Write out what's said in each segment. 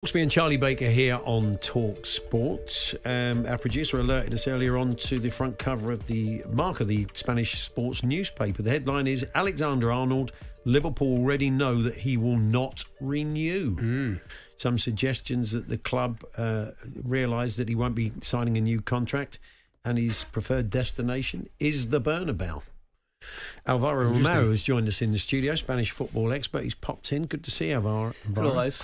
Hawksbee and Charlie Baker here on talkSPORT. Our producer alerted us earlier on to the front cover of the Marca, the Spanish sports newspaper. The headline is Alexander-Arnold, Liverpool already know that he will not renew. Some suggestions that the club realise that he won't be signing a new contract and his preferred destination is the Bernabeu. Alvaro Romeo has joined us in the studio, Spanish football expert. He's popped in. Good to see Alvaro. Hello, guys.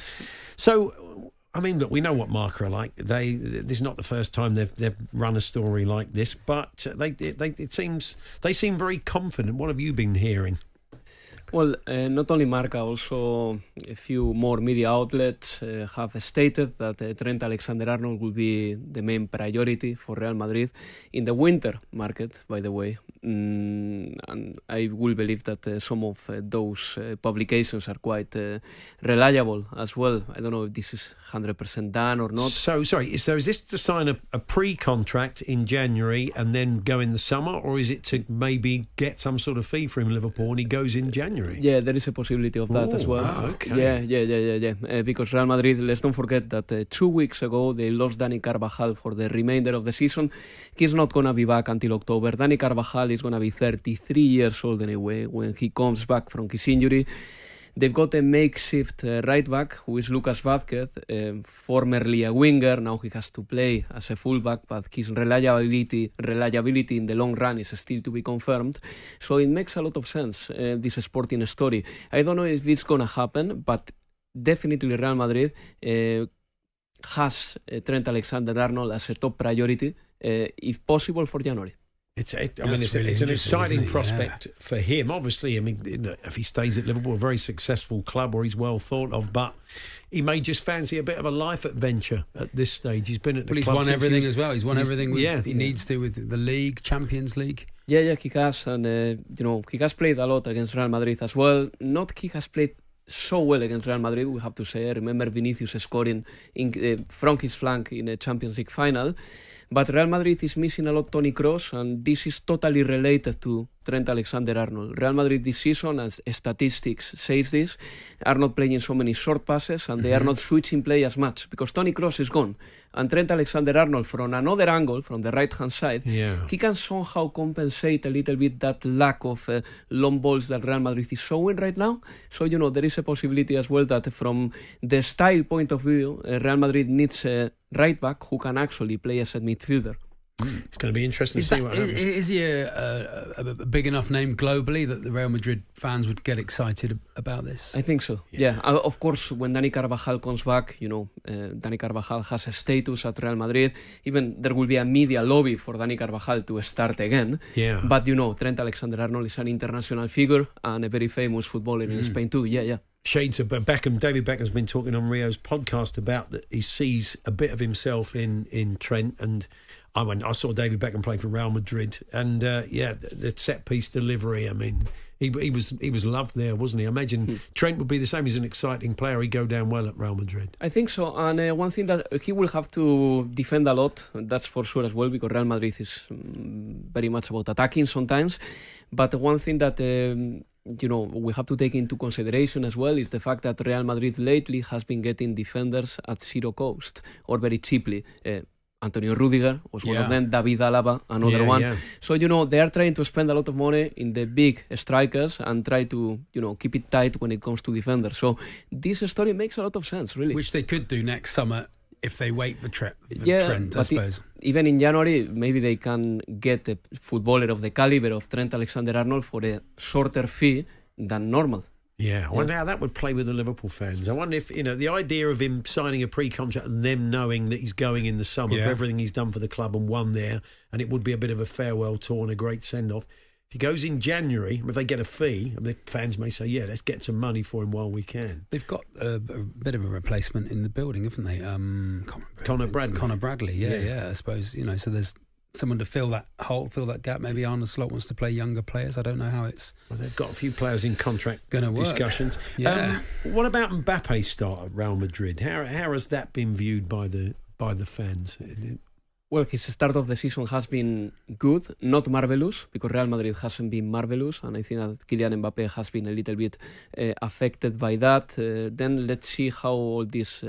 So, I mean, look, we know what Marca are like. This is not the first time they've run a story like this, but it seems they seem very confident. What have you been hearing? Well, not only Marca, also a few more media outlets have stated that Trent Alexander-Arnold will be the main priority for Real Madrid in the winter market, by the way. And I will believe that some of those publications are quite reliable as well. I don't know if this is 100% done or not. So, sorry, so is this to sign a pre-contract in January and then go in the summer, or is it to maybe get some sort of fee for him, Liverpool, and he goes in January? Yeah, there is a possibility of that as well. Wow, okay. Yeah. Because Real Madrid, let's don't forget that 2 weeks ago they lost Dani Carvajal for the remainder of the season. He's not going to be back until October. Dani Carvajal is going to be 33 years old anyway when he comes back from his injury. They've got a makeshift right back who is Lucas Vázquez, formerly a winger. Now he has to play as a fullback, but his reliability in the long run is still to be confirmed. So it makes a lot of sense, this sporting story. I don't know if it's going to happen, but definitely Real Madrid has Trent Alexander-Arnold as a top priority, if possible, for January. It's an exciting prospect for him. Obviously, I mean, if he stays at Liverpool, a very successful club where he's well thought of, but he may just fancy a bit of a life adventure at this stage. He's been at the club. He's won everything as well. He's won everything he needs to with the league, Champions League. Yeah, he has, and he has played a lot against Real Madrid as well. He has played so well against Real Madrid, we have to say. I remember Vinicius scoring from his flank in a Champions League final. But Real Madrid is missing a lot Toni Kroos, and this is totally related to Trent Alexander-Arnold. Real Madrid this season, as statistics says this, are not playing so many short passes, and they are not switching play as much because Toni Kroos is gone. And Trent Alexander-Arnold, from another angle, from the right-hand side, he can somehow compensate a little bit that lack of long balls that Real Madrid is showing right now. So, there is a possibility as well that from the style point of view, Real Madrid needs a right back who can actually play as a midfielder. It's going to be interesting to see what happens. Is he a big enough name globally that the Real Madrid fans would get excited about this? I think so. Yeah. Of course, when Dani Carvajal comes back, Dani Carvajal has a status at Real Madrid. Even there will be a media lobby for Dani Carvajal to start again. Yeah. But Trent Alexander-Arnold is an international figure and a very famous footballer in Spain too. Yeah. Shades of Beckham. David Beckham's been talking on Rio's podcast about that he sees a bit of himself in Trent, and I saw David Beckham play for Real Madrid, and the set piece delivery. I mean, he was loved there, wasn't he? I imagine Trent would be the same. He's an exciting player. He'd go down well at Real Madrid. I think so. And one thing that he will have to defend a lot, that's for sure as well, because Real Madrid is very much about attacking sometimes. But one thing that we have to take into consideration as well is the fact that Real Madrid lately has been getting defenders at zero cost or very cheaply. Antonio Rudiger was one of them, David Alaba, another one. Yeah. So, they are trying to spend a lot of money in the big strikers and try to, keep it tight when it comes to defenders. So this story makes a lot of sense, really. Which they could do next summer if they wait for Trent, I suppose. Even in January, maybe they can get a footballer of the caliber of Trent Alexander-Arnold for a shorter fee than normal. Yeah, I wonder how that would play with the Liverpool fans. I wonder if, the idea of him signing a pre-contract and them knowing that he's going in the summer for everything he's done for the club and won there, and it would be a bit of a farewell tour and a great send-off. If he goes in January, if they get a fee, the fans may say, let's get some money for him while we can. They've got a bit of a replacement in the building, haven't they? Connor Bradley. Connor Bradley, yeah, I suppose, so there's someone to fill that hole, fill that gap. Maybe Arne Slot wants to play younger players. I don't know how it's... Well, they've got a few players in contract discussions. Yeah. What about Mbappe's start at Real Madrid? How has that been viewed by the fans? Well, his start of the season has been good, not marvellous, because Real Madrid hasn't been marvellous, and I think that Kylian Mbappe has been a little bit affected by that. Then let's see how all this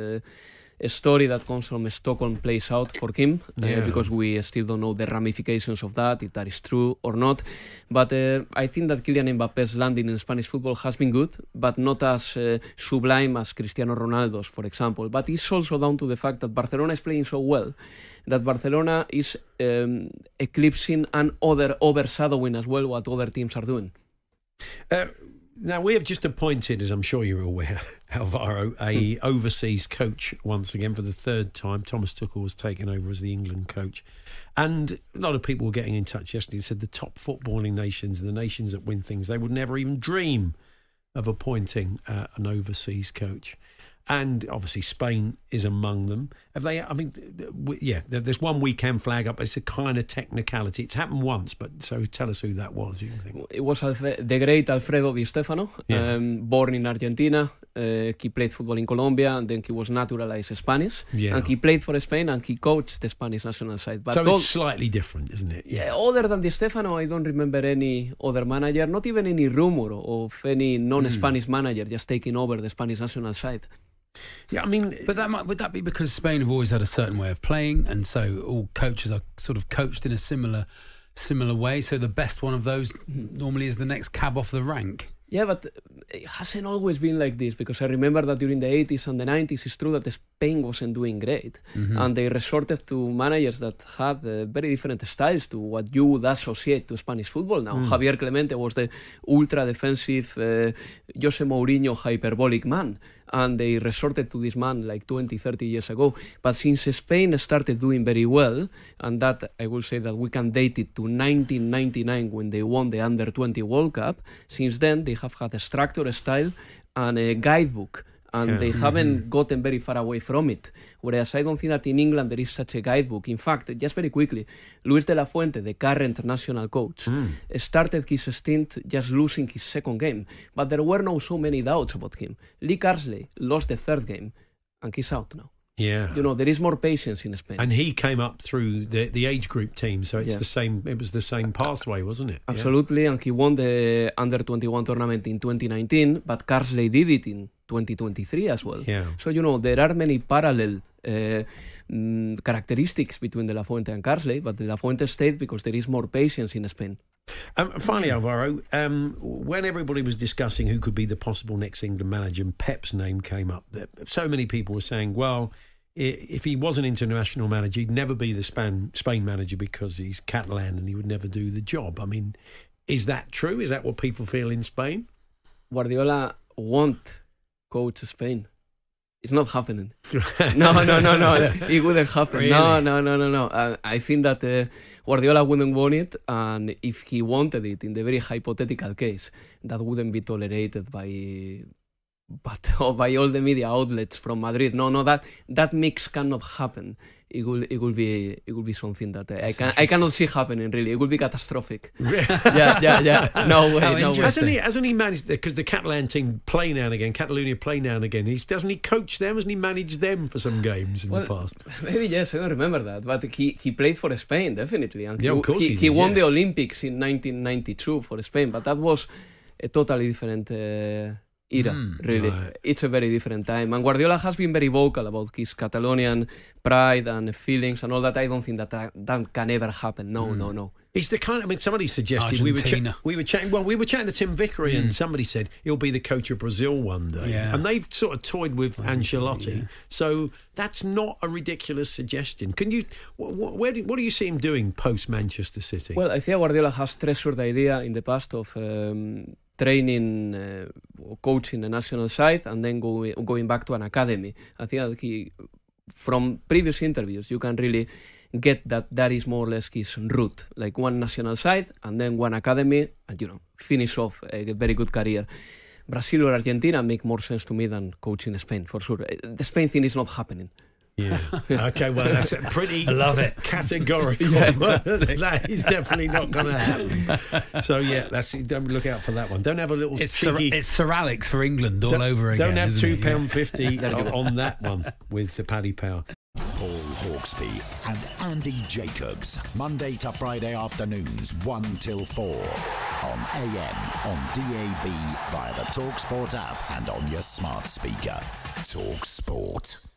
story that comes from Stockholm plays out for him, because we still don't know the ramifications of that, if that is true or not. But I think that Kylian Mbappe's landing in Spanish football has been good, but not as sublime as Cristiano Ronaldo's, for example. But it's also down to the fact that Barcelona is playing so well that Barcelona is eclipsing and overshadowing as well what other teams are doing. Now, we have just appointed, as I'm sure you're aware, Alvaro, a overseas coach once again for the third time. Thomas Tuchel was taken over as the England coach. And a lot of people were getting in touch yesterday and said the top footballing nations, the nations that win things, they would never even dream of appointing an overseas coach. And obviously Spain is among them. Have they? I mean, there's one we can flag up. It's a kind of technicality. It's happened once, but so tell us who that was. You think it was the great Alfredo Di Stefano, born in Argentina. He played football in Colombia, and then he was naturalized Spanish. And he played for Spain, and he coached the Spanish national side. But so it's slightly different, isn't it? Yeah. Other than Di Stefano, I don't remember any other manager, not even any rumor of any non-Spanish manager just taking over the Spanish national side. Yeah, I mean, but would that be because Spain have always had a certain way of playing, and so all coaches are sort of coached in a similar way? So the best one of those normally is the next cab off the rank. Yeah, but it hasn't always been like this, because I remember that during the 80s and the 90s, it's true that Spain wasn't doing great. And they resorted to managers that had very different styles to what you would associate to Spanish football now. Javier Clemente was the ultra-defensive, Jose Mourinho hyperbolic man. And they resorted to this man like 20, 30 years ago. But since Spain started doing very well, and that I will say that we can date it to 1999 when they won the Under-20 World Cup, since then they have had a structure, a style, and a guidebook. And they haven't gotten very far away from it. Whereas I don't think that in England there is such a guidebook. In fact, just very quickly, Luis de la Fuente, the current national coach, started his stint just losing his second game. But there were no so many doubts about him. Lee Carsley lost the third game, and he's out now. Yeah, you know, there is more patience in Spain. And he came up through the age group team, so it's the same. It was the same pathway, wasn't it? Absolutely, and he won the Under-21 tournament in 2019, but Carsley did it in 2023 as well. Yeah. So, you know, there are many parallel characteristics between De La Fuente and Carsley, but De La Fuente stayed because there is more patience in Spain. Finally, Alvaro, when everybody was discussing who could be the possible next England manager and Pep's name came up, so many people were saying, well, if he was an international manager, he'd never be the Spain manager because he's Catalan and he would never do the job. I mean, is that true? Is that what people feel in Spain? Guardiola won't coach Spain. It's not happening. No. It wouldn't happen. Really? No. I think that Guardiola wouldn't want it, and if he wanted it, in the very hypothetical case, that wouldn't be tolerated by all the media outlets from Madrid. No, that mix cannot happen. It will be something that I cannot see happening. Really, it will be catastrophic. Yeah. No way. Hasn't he managed? Because the Catalan team play now and again. Catalonia play now and again. Doesn't he coach them? Hasn't he managed them for some games in the past? Maybe yes. I don't remember that, but he played for Spain definitely, and of course he won the Olympics in 1992 for Spain. But that was a totally different era, really. Right. It's a very different time. And Guardiola has been very vocal about his Catalonian pride and feelings and all that. I don't think that can ever happen. No. He's the kind. I mean, somebody suggested we were chatting to Tim Vickery, and somebody said he'll be the coach of Brazil one day. Yeah. And they've sort of toyed with Ancelotti. Yeah. So that's not a ridiculous suggestion. Can you? What do you see him doing post Manchester City? Well, I think Guardiola has treasured the idea in the past of training, coaching the national side, and then going back to an academy. I think that from previous interviews, you can really get that is more or less his route, like one national side and then one academy, and finish off a very good career. Brazil or Argentina make more sense to me than coaching Spain, for sure. The Spain thing is not happening. Yeah. Okay, well, that's a pretty I love it. Categorical. That is definitely not going to happen. So, don't look out for that one. Don't have a little cheeky... It's Sir Alex for England all over again. Don't have £2.50 on that one with the Paddy Power. Paul Hawksbee and Andy Jacobs, Monday to Friday afternoons 1 till 4 on AM, on DAB, via the talkSPORT app and on your smart speaker. talkSPORT.